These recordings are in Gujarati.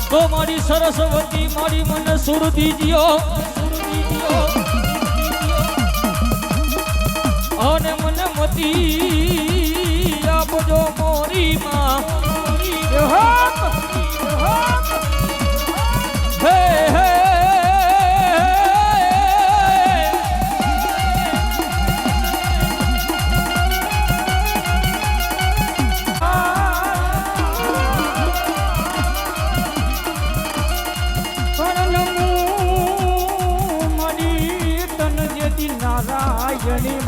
તો મારી સરસ્વતી મારી મને સુર દીજો અને મને મતી આપજો મોરી માં હે હે નારાયણી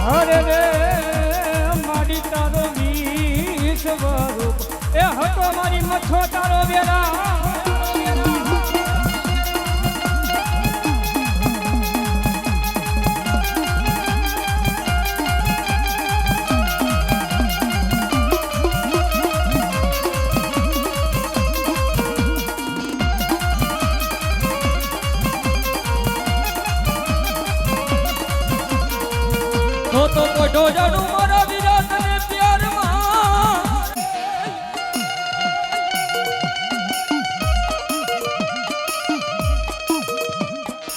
હરે રે મારી તારો વીસ સ્વરૂપ એ હતો મારી મથો તારો વેરા તો મોઢો જાણું મારા વિરાટ ને પ્યારમાં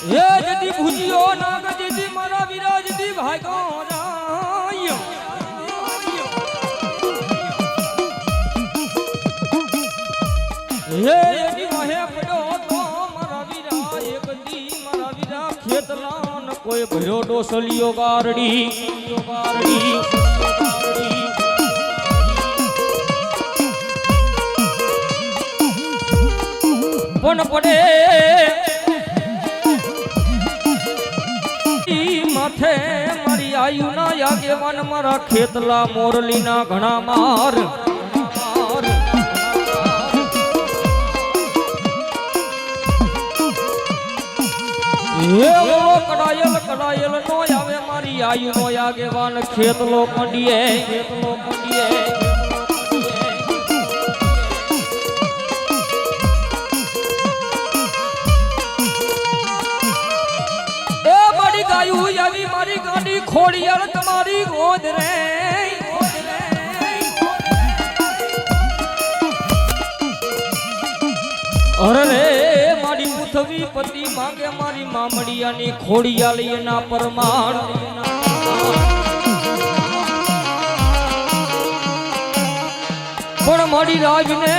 હે જદી ભૂજ્યો નાગ જદી મારા વિરાજ દી ભાગ્યો રાય હે જદી વહે પડ્યો તો મારા વિરા એક દી મારા વિરા ખેતલા કોઈ ભર્યો ડોસલિયો ગારડી પણ પડે માથે મારી આયુ ના આગેવાન મારા ખેતલા મોરલી ના ઘણા માર કડાયેલ કડાયેલ નો આવે મારી આયુ નો આગેવાન ખેતલો કંડીએ એ મારી ગાયું આવી મારી ગાડી ખોડિયાર તમારી ગોદ રે અરે રે મારી પૃથ્વી પતિ માંગે મારી મામડિયાની ખોડિયાલી એના પરમાણ પણ મારી રાજને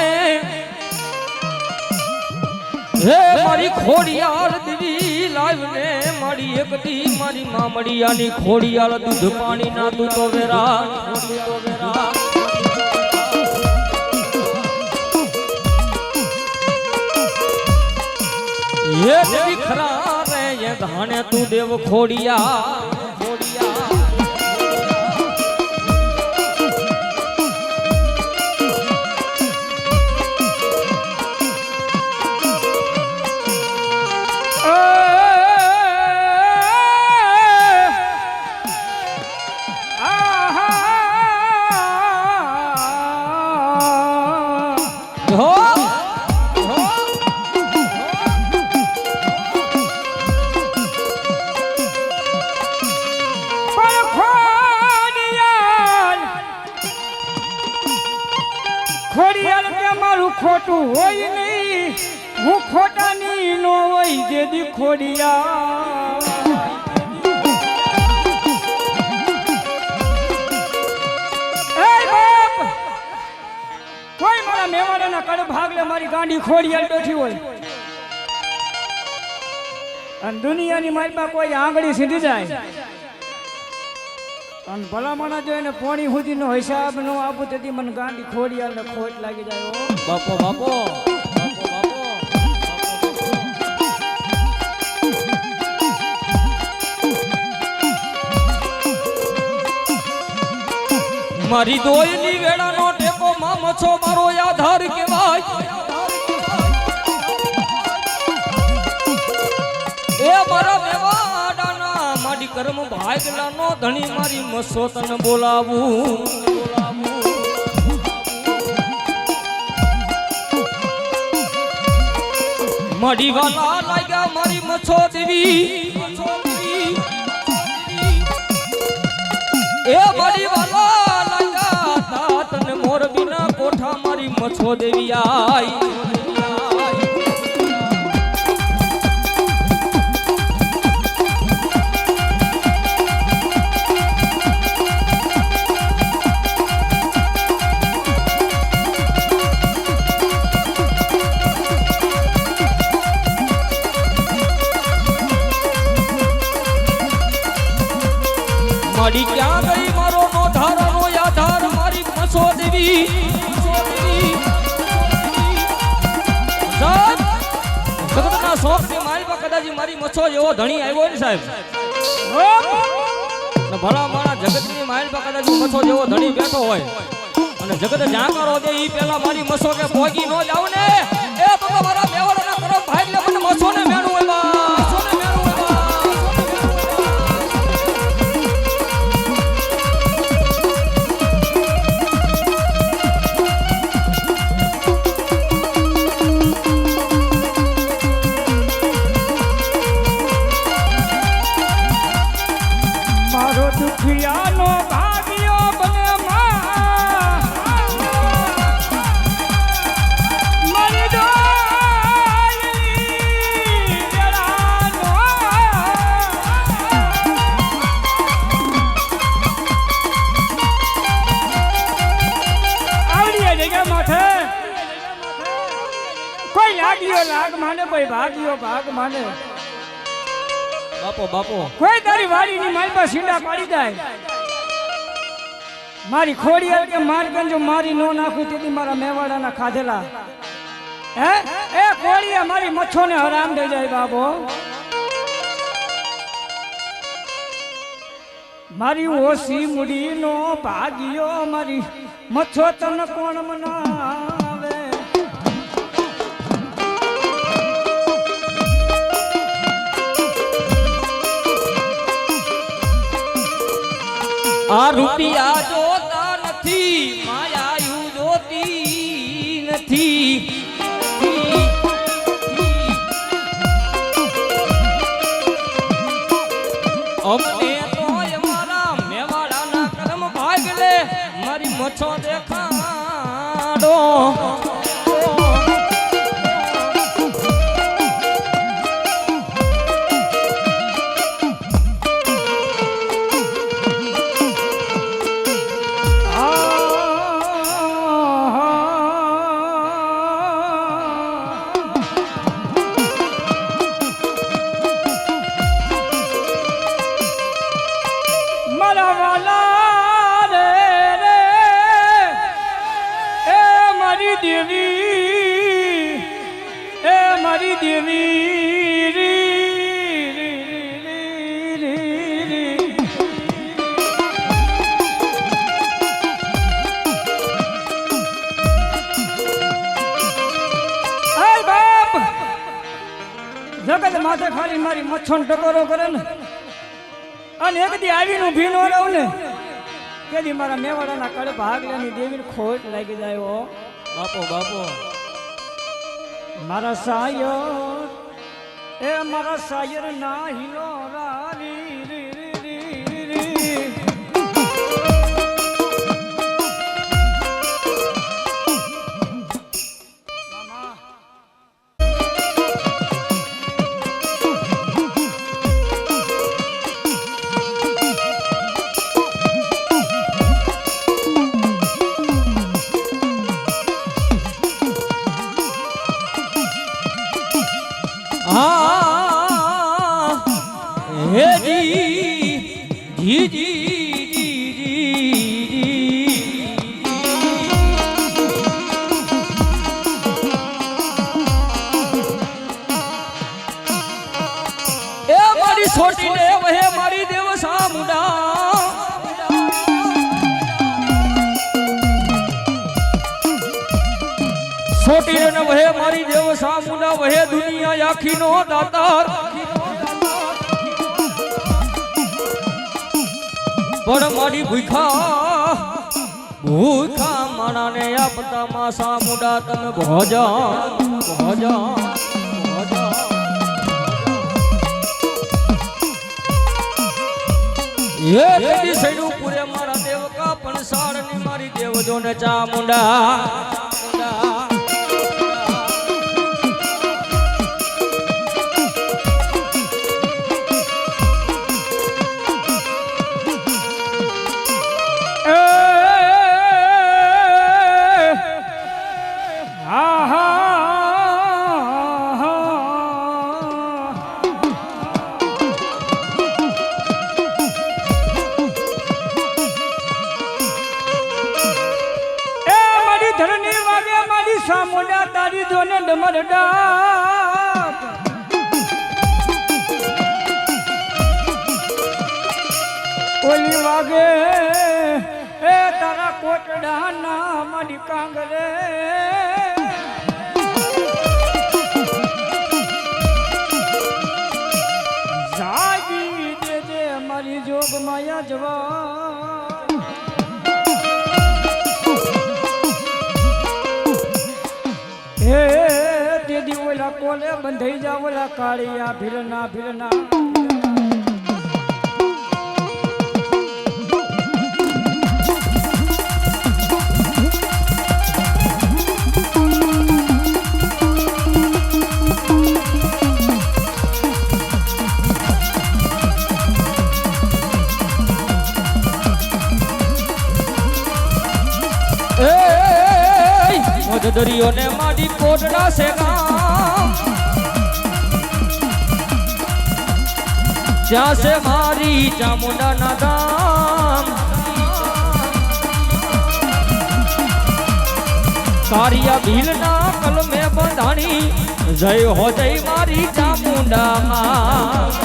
હે મારી ખોડિયાલ દીવી લાવને મારી એકદી મારી મામડિયાની ખોડિયાલ દૂધ પાણી ના તું તો વેરા ये देवी खरा रे ये धाने तू देव खोड़िया ખોડિયાલ કે મારું ખોટું હોય નહીં હું ખોટાની નો હોય જેદી ખોડિયા કોઈ મારા મેવાડાના કડ ભાગલે મારી ગાંડી ખોડિયાલ બેઠી હોય અને દુનિયાની મારીમાં કોઈ આંગળી સીધી જાય અને ભલામણા જોઈને પોણી સુધીનો હિસાબ નો આપું તેથી મને ગાંડી ખોડિયાલ ને ખોટ લાગી જાય બાપો બાપો મારી દોયની વેળાનો ટેકો માં મછો મારો આધાર કહેવાય એ મારા મેવાડાના મારી કર્મ ભાગલાનો ધણી મારી મસો તને બોલાવું મારી વાલા લાગ્યા મારી મછો દેવી એ મારી વાલા લાગ્યા તને મોરબીના કોઠા મારી મછો દેવી આઈ મારી ક્યાં ગઈ મારો નો ધારાનો આધાર મારી મછો દેવી જગતના શોખની માલમાં કદાચ મારી મછો એવો ધણી આવ્યો ને સાહેબ ભલા મારા જગતની માલમાં કદાચ મછો જેવો ધણી બેઠો હોય અને જગત જાકરો દે ઈ પેલા મારી મછો કે ભોગી નો જાવ ને એ તો મારા મેવાડાના કરમ ભાઈ લે મને મછો ને મેણું એવા દુખિયાનો ભાગ્યો બને મારી આવડી જગ્યા માથે કોઈ લાગ્યો લાગ માને કોઈ ભાગ્યો ભાગ માને બાપો બાપો કોઈ તારી વાડીની માલમાં સીંડા પાડી જાય મારી ખોડિયાર કે મારગંજો મારી નો નાખું તેથી મારા મેવાડાના ખાધેલા હે એ ખોડિયા મારી મચ્છોને હરામ દઈ જાય બાબો મારી ઓસી મુડીનો ભાગ્યો મારી મચ્છો તને કોણ મનાવે આ રૂપિયા જોતા નથી માયાયુ જોતી નથી અમને તો મારા મેવાડાના કરમ ભાગ લે મારી મચ્છો દેખાડો મારી દેવી જગત માથે ખાલી મારી મચ્છોન ટકોરો કરે ને અને એક દી આવીને ઊભી નો રહું ને કેદી મારા મેવાડાના કડે ભાગલાની દેવીને ખોટ લાગી જાય હો બાપો બાપો મારા સાયર એ મારા સાયર ના હિલો રારી હે જી જી એ મારી છોટી ને વહે મારી દેવ સામુડા છોટી ને વહે મારી દેવ સામુડા વહે દુનિયા આખી નો દાતાર પણ મારી ભૂખા માણાને આપતા માસા મુડા તમે ભોજા એ કદી સૈડું પૂરે મારા પણ સાળની મારી દેવજો ને ચામુંડા સામુંડા તારી જોને ડમરડા ઓલી વાગે એ તારા કોટડા ના મારી કાંગરે જાગી દેજે મારી જોગ માયા જવા હે દીદી ઓલા કોલે બંધાઈ જા ઓલા કાળિયા ભીલના ભીલના દરિયો ને માડી કોટડા છે ગામ જ્યાં છે મારી ચામુંડા ના ધામ કારિયા ભીલ ના કલમે બંધાણી જય હો જય મારી ચામુંડા માં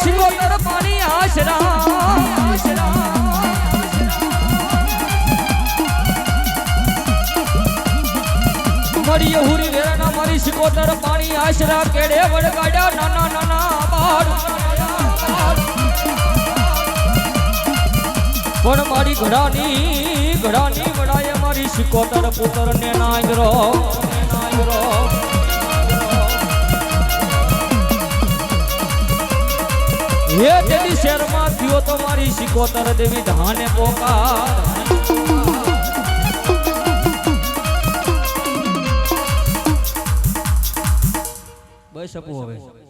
સિકોતર પાણી આશરા મળી હુરી વેરાના મારી સિકોતર પાણી આશરા કેડે વડગાડ્યા નાના નાના બાર પણ મારી ઘડાની વડાએ મારી સિકોતર પુત્ર ને નાગરો હે તેની શેરમાં થયો તો મારી સિકોતર દેવી ધાને પોકાર બસ આપું હવે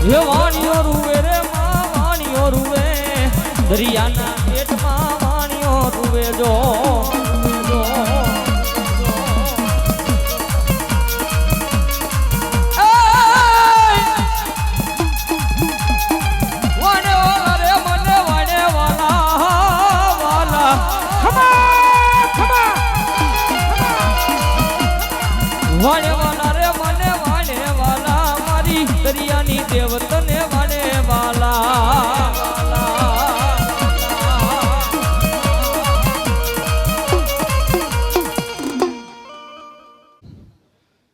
હે વાણીઓ રૂવે રે માં વાણીઓ રૂવે દરિયાના પેટમાં વાણીઓ રૂવે જો દરિયાની દેવતને વાને વાલા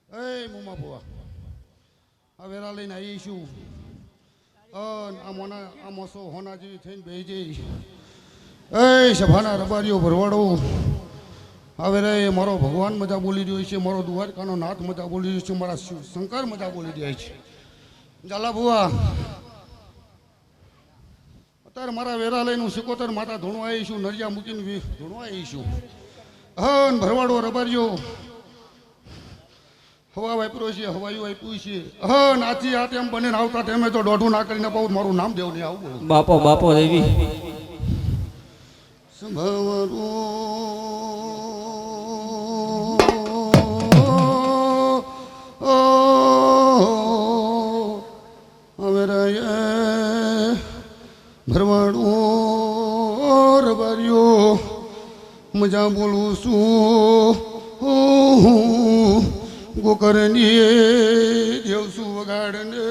એ મુમા બુઆ આ વેરા લઈને આવીશું આ મોસો હોના જેવી થઈને બેહી જઈ એ સભાના રબારીઓ ભરવાડો હવે રે મારો ભગવાન મજા બોલી રહ્યો છે મારો દ્વારકાનો નાથ મજા બોલી રહ્યો છે મારા શંકર મજા બોલી રહ્યા છે ઝાલા બુઆ અત્યારે મારા વેરા લઈને હું સિકોતર માતા ધૂણવા આવીશું નરિયા મૂકીને ધૂણવા આવીશું હન ભરવાડો રબારીઓ હવા વાપરો છે હવાયું આપ્યું છે હન આથી આ તેમ બને આવતા તેમે તો દોઢું ના કરીને પાઉં મારું નામ દેવ નહીં આવું બાપો દેવી ભરવાડો રબારીઓ મજા બોલું છું ગોકરની દેવસુ વગાડને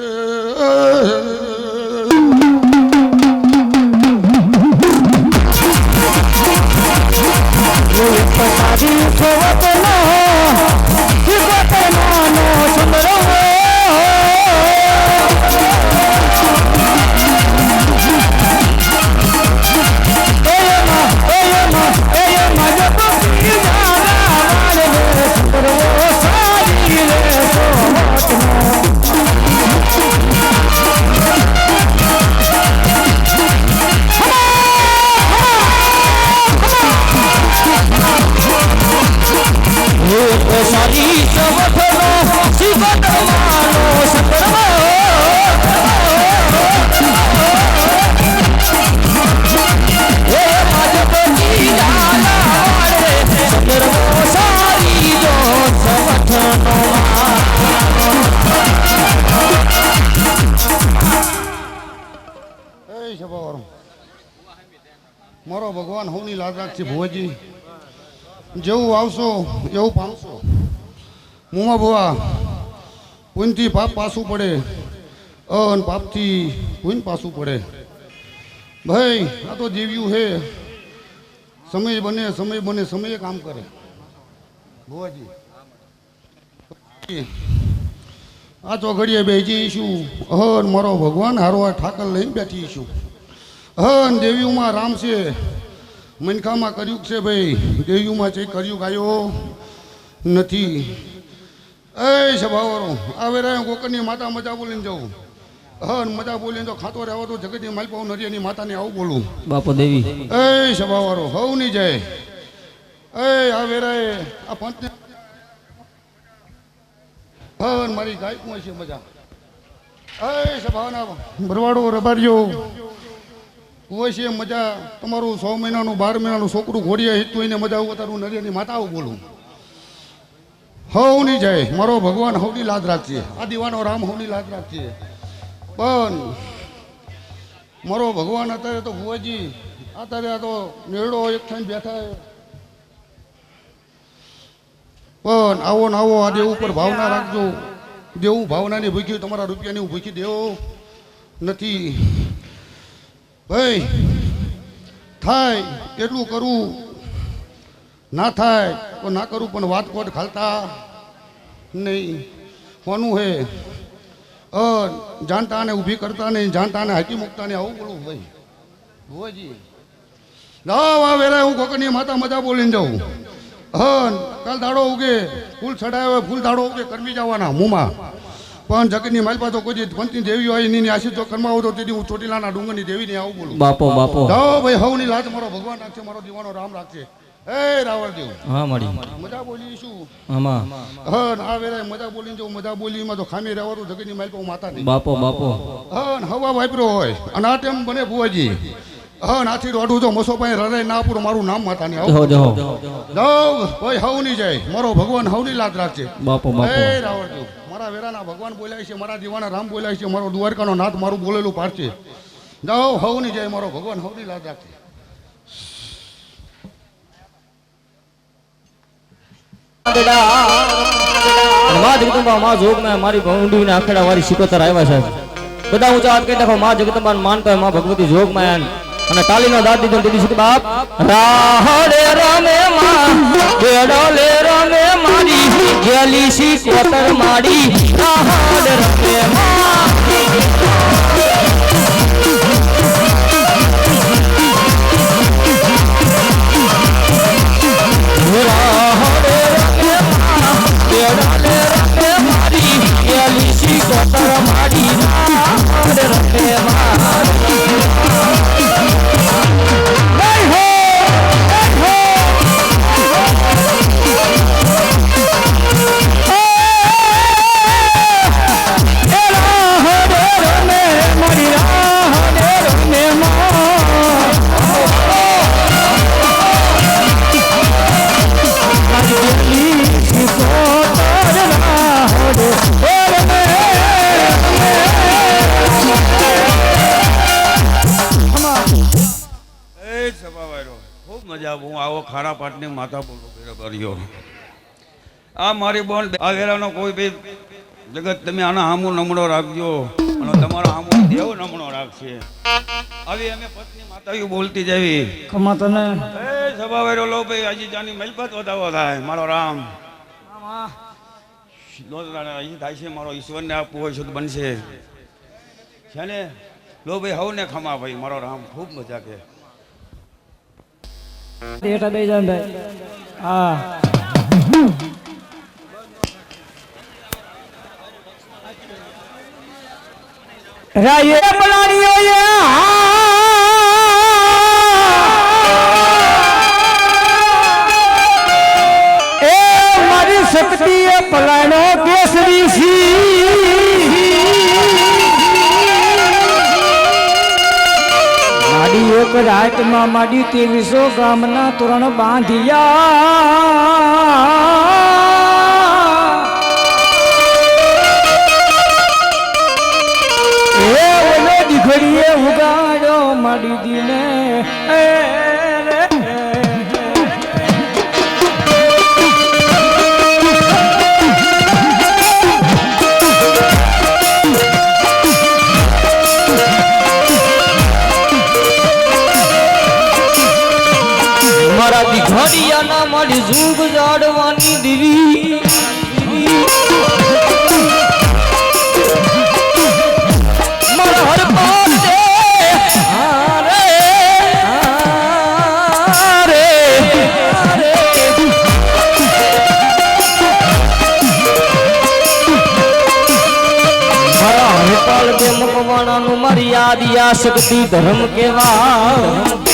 મારો ભગવાન હોની લાજ રાખશે ભુવાજી જેવું આવશો એવું પામશો મુમા ભુવા પુણ્યથી પાપ પાછું પડે અને પાપથી પુણ્ય પાછું પડે ભાઈ આ તો જીવ્યું છે સમય બને સમયે કામ કરે ભુવાજી આ તો ઘડીએ બેસી છું અહન મારો ભગવાન હારવા ઠાકર લઈને બેઠી છું હન દેવીઓમાં રામ છે મનખામાં કર્યું છે ભાઈ દેવીઓમાં છે કર્યું ગાયો નથી એ સભાવાળો આવે રે ગોકરની માતા મજા બોલીને જાઉં હન મજા બોલીને તો ખાતો રહેવો તો જગતની માલપાઉ નરિયાની માતાને આવું બોલું બાપો દેવી એ સભાવાળો હવ નહીં જાય એ આવે રે આ પંચને હન મારી ગાય કું છે મજા એ સભાના ભરવાડો રબારીઓ હોય છે મજા તમારું 6 મહિનાનું 12 મહિનાનું છોકરું ઘોડીએ હિતું એને મજા આવું તારું નરિયાની માતા આવું બોલું હવ નહીં જાય મારો ભગવાન હવની લાજ રાખશે આ દીવાનો રામ હવની લાજ રાખશે પણ મારો ભગવાન અત્યારે તો ભુવાજી અત્યારે આ તો નેરડો એક થઈને બેઠા પણ આવો ને આવો આ દેવ ઉપર ભાવના રાખજો દેવું ભાવનાની ભૂખી તમારા રૂપિયાની ભૂખી દેવો નથી ભાઈ થાય એટલું કરવું ના થાય તો ના કરું પણ વાત કોટ ખાલતા નહીં કોનું હે જાણતા ને ઊભી કરતા નહીં જાણતા ને હાકી મૂકતા ને આવું બોલું ભાઈ ભુવાજી લાવ આવે રે હું કોકની માતા મજા બોલીને જાઉં કાલ દાડો ઉગે ફૂલ ચડાવે ફૂલ દાડો ઉગે કરવી જવાના મુમાં પણ જગતની માલપા તો કોઈ પંચની દેવી હોય એની આશીષ તો કરમાવો તો તેથી હું ચોટીલાના ડુંગરની દેવીને આવું બોલું બાપો બાપો જાઓ ભાઈ હવની લાજ મારો ભગવાન રાખશે મારો દીવાનો રામ રાખશે એ રાવણદેવ હા મળી મજા બોલીશું આમાં આ વેરાય મજા બોલીને જો મજા બોલીમાં તો ખામી રહેવાનું જગતની માલપા માતા નહીં બાપો બાપો હવા વાપરો હોય અને આ ટેમ બને ભુવાજી નાથી રોડું તો મસો પાસે રરાય ના પૂરું મારું નામ માતાની આવું જાઓ ભાઈ હવ નહીં જાય મારો ભગવાન હવની લાજ રાખશે બાપો બાપો એ રાવણદેવ મારા વેરાના ભગવાન બોલાય છે મારા દીવાના રામ બોલાય છે મારો દ્વારકાનો નાથ મારું બોલેલું પાડશે જાઓ હવ નહીં જાય મારો ભગવાન હવની લાજ રાખશે મારી ભૌંડી ને આખેડા વાળી શિકોતર આવ્યા છે બધા ઊંચા હાથ કરી નાખો માં જગદંબા માનતા માં ભગવતી જોગમાયા અને તાલીનો દાદ દીધો દીધી છે બાપ રાહડે રમે માં કેડો લે રમે મારી ગેલી શિકોતર માડી રાહડે રમે માં ખૂબ મજા હું આવો ખારા પાટની માતા બોલો કર્યો આ મારી બોન આ વેરાનો કોઈ બી જગત તમે આના હામુ નમણો રાખજો અને તમારો હામુ દેવ નમણો રાખશે આવી અમે પત્ની માતાઓ બોલતી જવી ખમા તને એ સભાવેરો લો ભાઈ હજી જાની મલપત વધાવો થાય મારો રામ અહીં થાય છે મારો ઈશ્વરને આપવું હોય છે તો બનશે છે ને લો ભાઈ હવને ખમા ભાઈ મારો રામ ખૂબ મજા કે બેટા બે જાય ભાઈ હા રાયે પલાણીઓ એ મારી શક્તિ એ પલાણો કેસરી માડી એક રાતમાં માડી 2300 ગામના તોરણ બાંધિયા એ ઓલો દીકરીએ ઉગાડ્યો માડી દીને મારા દીઘડિયાના મારી જૂગ જાડવાની દીવી મારા હર પાસે હારે હારે મારા હરપાલ બે મકવાણાનું મારી યાદ યા શક્તિ ધર્મ કેવા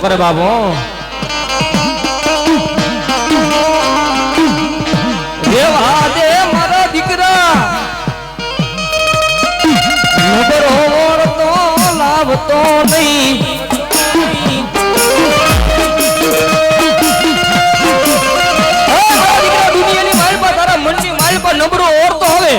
કરે બાબો દેવા દે મારા દીકરા નગર હોવડતો લાવતો નહીં દુનિયાની માલ પર તારા મનની માલ પર નબળો ઓરતો હવે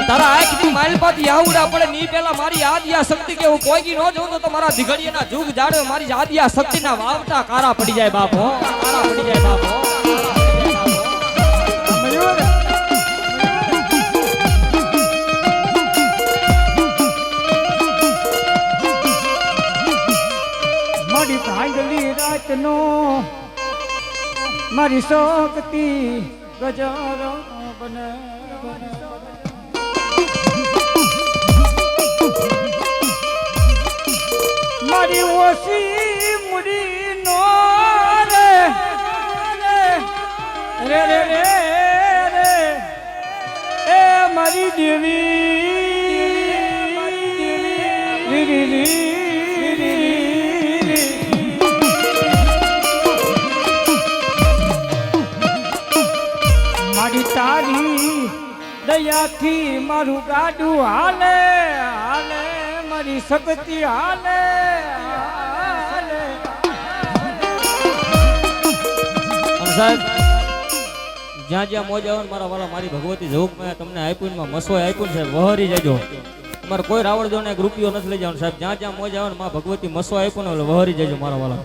તારા આંખની માલ પાથી આવડા પડે ની પેલા મારી આદિયા શક્તિ કે હું કોઈ નો જોઉં તો મારા દીઘડીયાના જુગ જાડે મારી આદિયા શક્તિના વાવટા કારા પડી જાય બાપો કારા પડી જાય બાપો મારી ભાંગલી રાતનો મારી શક્તિ ગજારો બને મારી ઓસી મુડી નો રે રે રે રે રે એ મારી દેવી રી રી રી મારી તારી દયાથી મારું ગાડું હાલે હાલે મારી શક્તિ હાલે સાહેબ જ્યાં જ્યાં મોજ આવે મારા વાલા મારી ભગવતી જોગ મેં તમને આપ્યું માં મસોય આપ્યું સાહેબ વહરી જજો તમારે કોઈ રાવણ જોને એક રૂપિયો નથી લઈ જવાનું સાહેબ જ્યાં જ્યાં મોજ આવે માં ભગવતી મસો આપ્યું ને વહરી જજો મારા વાલા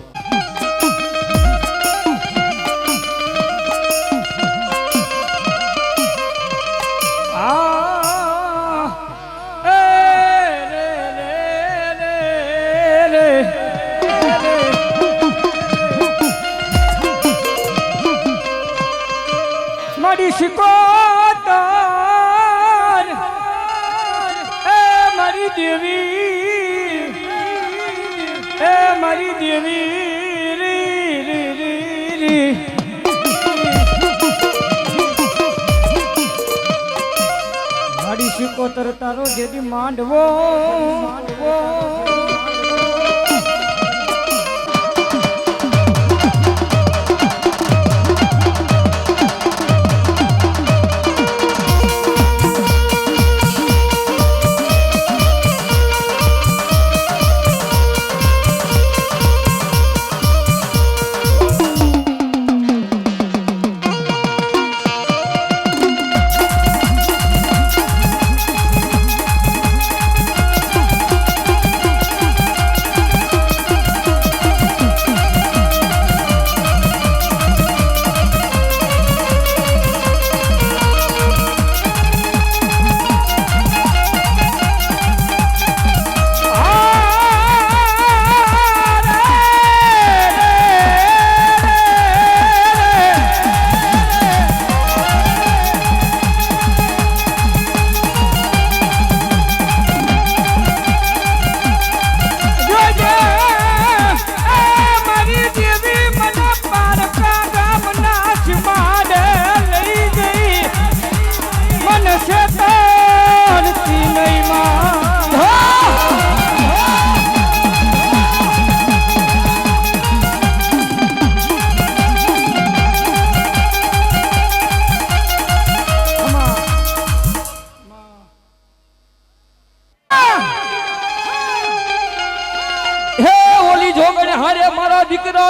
મારી શિકોતર એ મારી દેવી એ મારી દેવી રી રી રી રી મારી શિકોતર તારો જેદી માંડવો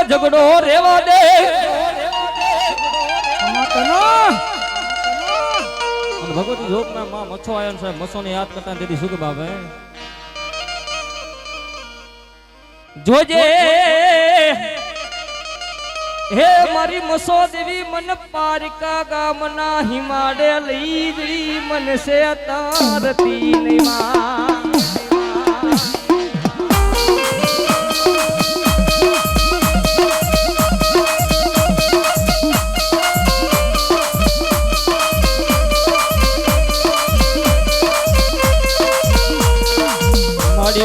ઝઘડો રેવા દે ભગવતી જોગના માં મચ્છો આયો ને સાહેબ મચ્છોને યાદ કરતા ને તેથી શું કે બાપ જોજે હે મારી મસો દેવી મન પારિકા ગામના હિમાડે લઈ ગઈ મન સે તારતી નહીં માં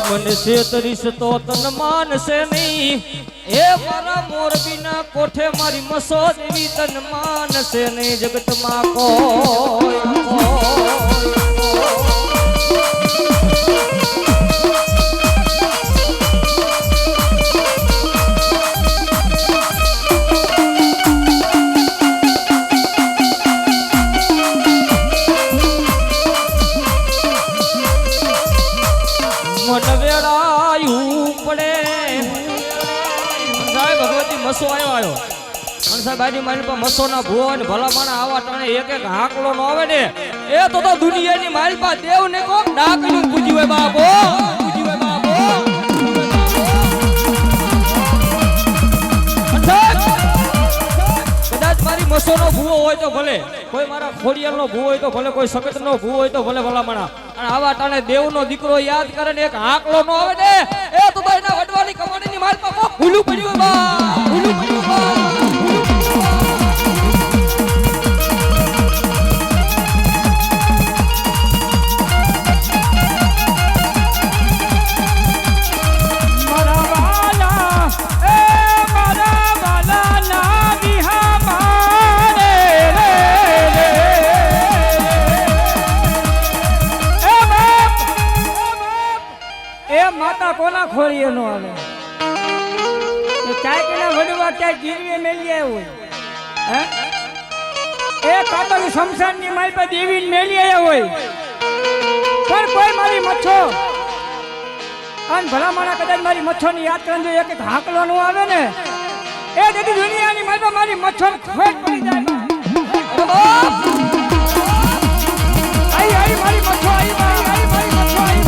मन से तरीस तो तन मान से नहीं ए मारा मोरबी ना कोठे मारी मसो देवी तन मान से नहीं जगत मा को મસો આવ્યો અને સાહેબ આજી મારી પર મસો ના ભૂવો ને ભલા માણા આવા ટાણે એક એક હાકલો નો આવે ને એ તો દુનિયાની મારી પર દેવ ને કોક ડાકનું પૂજ્યું હે બાપો પૂજ્યું હે બાપો કદાચ મારી મસો નો ભૂવો હોય તો ભલે કોઈ મારા ખોડિયાલ નો ભૂવો હોય તો ભલે કોઈ સગત નો ભૂવો હોય તો ભલે ભલા માણા અને આવા ટાણે દેવ નો દીકરો યાદ કરે ને એક હાકલો નો આવે ને એ તો એના વડવાની કમાણીની મારી પર ભૂલું પડ્યું બા ભૂલું પડ્યું બા કોના ખોરીએ નો આવે ક્યાંક એના વડવા ક્યાંક ગીરવે મેલી આવ્યો હોય હે એ કાતર શમશાન ની મારી પાસે દેવી મેલી આવ્યા હોય પણ કોઈ મારી મચ્છો અને ભલા માણા કદાચ મારી મચ્છો ની યાદ કરીને એક એક હાકલો નો આવે ને એ જેથી દુનિયાની મારી પાસે મારી મચ્છો ખોટ પડી જાય આઈ મારી મચ્છો આઈ મારી મચ્છો આઈ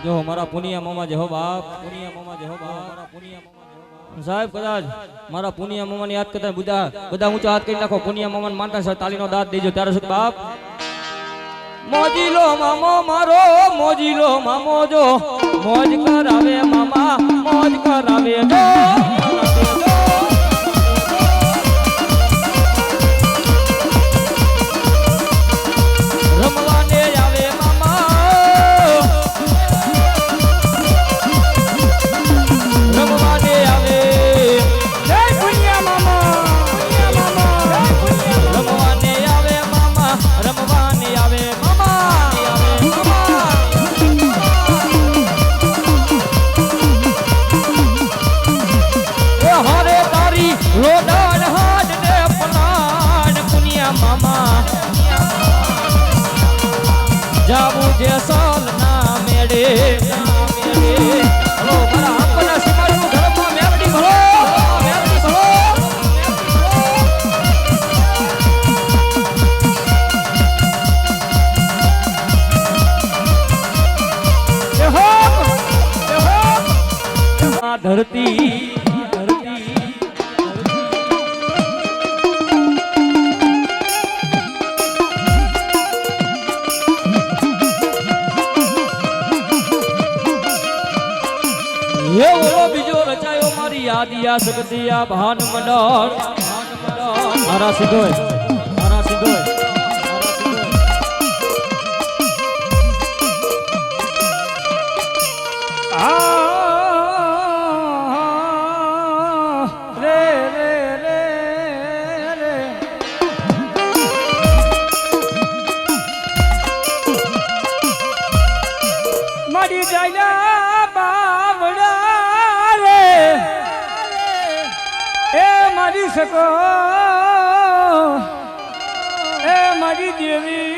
જો મારા પુનિયા મામા જે હો બાપ પુનિયા મામા જે હો બાપ મારા પુનિયા મામા જે હો બાપ સાહેબ કદાચ મારા પુનિયા મામાને યાદ કરતા બધા ઊંચો હાથ કરી નાખો પુનિયા મામાને માનતા છે તાલીનો દાંત દેજો ત્યારે શું બાપ મોજીલો મામો મારો મોજીલો મામો જો મોજ કરાવે મામા મોજ કરાવે જો રમવાને આવે મામા રમવાને આવે જય પુનિયા મામા રમવાને આવે મામા રમવાને આવે હરે તારી રોડાન હાડ ને પલાન પુનિયા મામા જાવું જે સાલ ના મેળે હલો મારા આપના સિમાડનું ધર્મમાં મેળડી ભરો મેળડી ભરો ધરતી બીજો રચાયો મારી યાદિયા સગતિયા ભાન મંડળ મારા સિદ્ધોય મારા સિદ્ધોય શકો એ મારી દેવી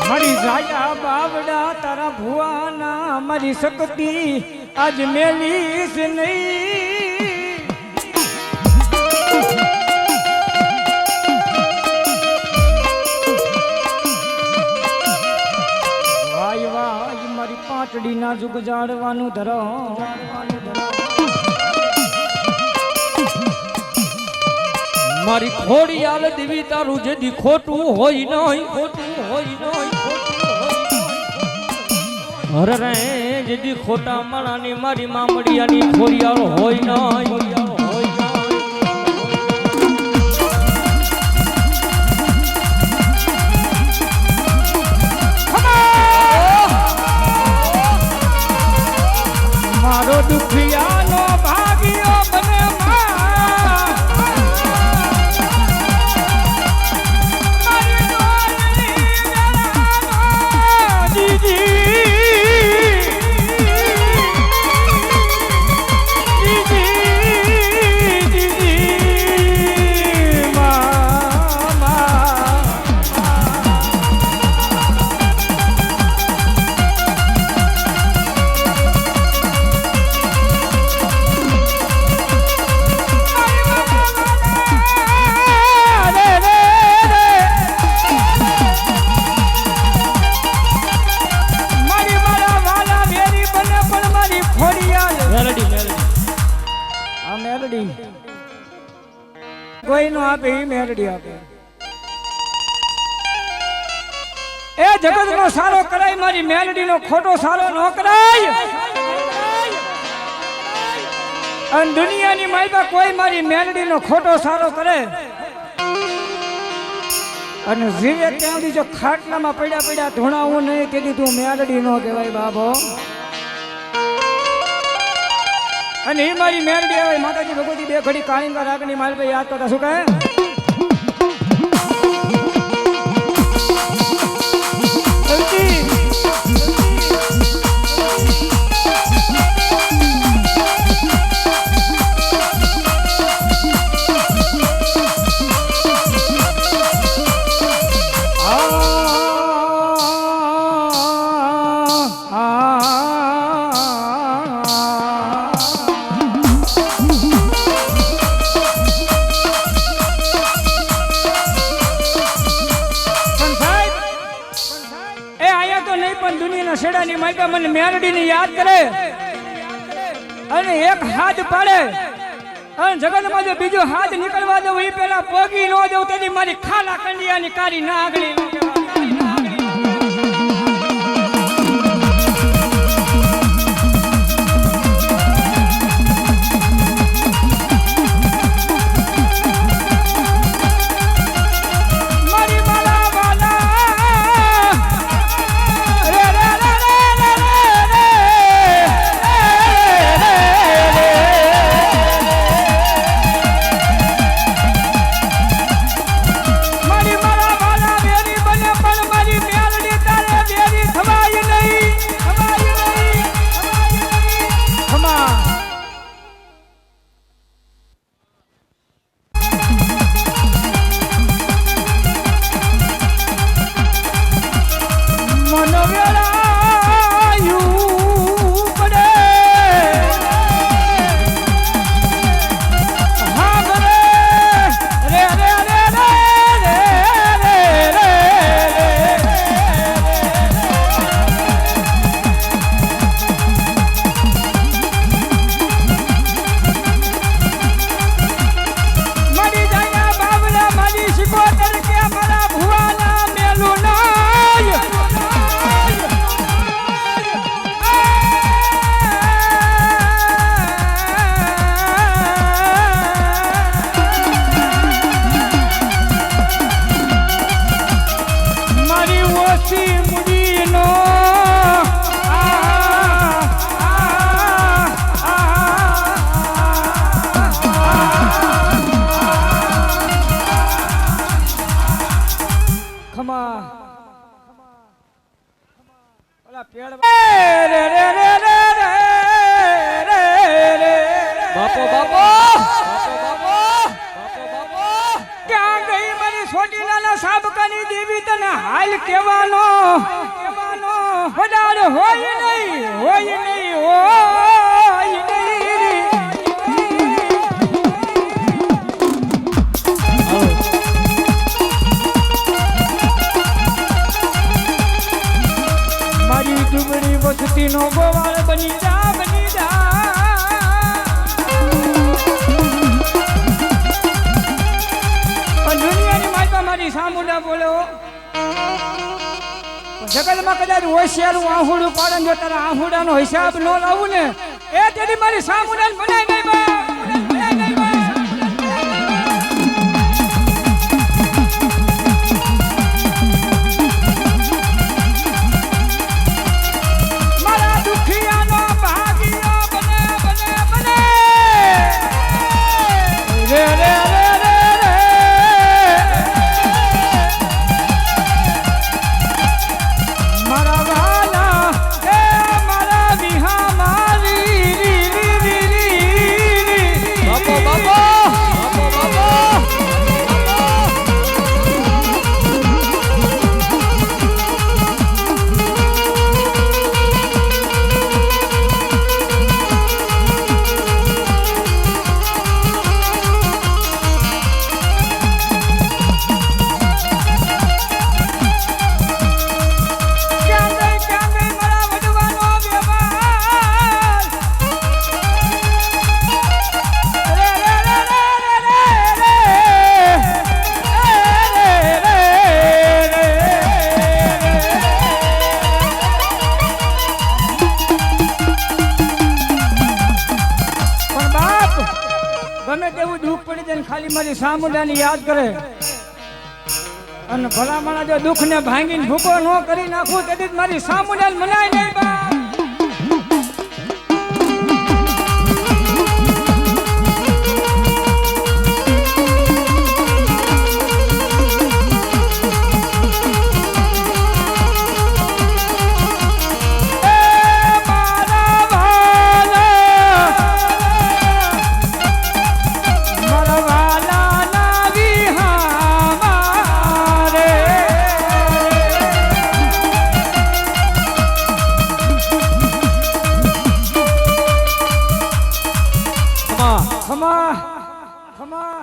મારી રાજા બાવડા તારા ભુવાના મારી શક્તિ આજ મેલીશ નહીં વાય વાય મારી પાંચડીના જુગ જાળવાનું ધરમ મારી ખોડી આલ દેવી તારું જેથી ખોટું હોય નહીં ખોટું હોય નહીં હર રે જેથી ખોટા માણાની મારી મામડિયાની ખોડિયાળ હોય નહીં મારો દુખિયાનો ભાગ્યો બને કોઈ નો આપે ઈ મેલડી આપે એ જગત નો સારો કરાય મારી મેલડી નો ખોટો સારો ન કરાય અને દુનિયાની માયબા કોઈ મારી મેલડી નો ખોટો સારો કરે અને જીવે ત્યાં સુધી જો ખાટલામાં પડ્યા પડ્યા ધોણાવું નહીં તેથી તું મેલડી નો કહેવાય બાબો અને એ મારી મેરડી આવે માતાજી ભગવતી બે ઘડી કાળીંગા રાખની મારી ભાઈ યાદ કરતા શું કહે શેડાની માયકા મને મેરડીને યાદ કરે અને એક હાથ પાડે અને જગતમાં જો બીજો હાથ નીકળવા દઉં એ પેલા પોગી ન દઉં તેની મારી ખાલા કંડિયાની કારી ના આગળી મેરી બાપો બાપો બાપો બાપો ક્યાં ગઈ મારી સોટીલાના સાબકાની દેવી તને હાલ કહેવાનો વડાર હોય નહીં હોય નહીં હોય નહીં મારી ડુબળી વસતીનો ગોવાળ બની જા બની જા દુનિયાની માતા મારી સામુંડા બોલો જગતમાં કદાચ હોશિયારું આહુડું પાડે જો તારા આહુડાનો હિસાબ ન લાવું ને એ તેની મારી સામુંડાને બનાય નહીં બા મારા દુખિયાનો ભાગીયો બને બને બને રે રે ગમે તેવું દુઃખ પડી જાય ખાલી મારી સામુંડાની યાદ કરે અને ભલામણા જો દુઃખ ને ભાંગીને ભૂકો ન કરી નાખું તેથી મારી સામુંડાને મનાય નહીં બા ખમા ખમા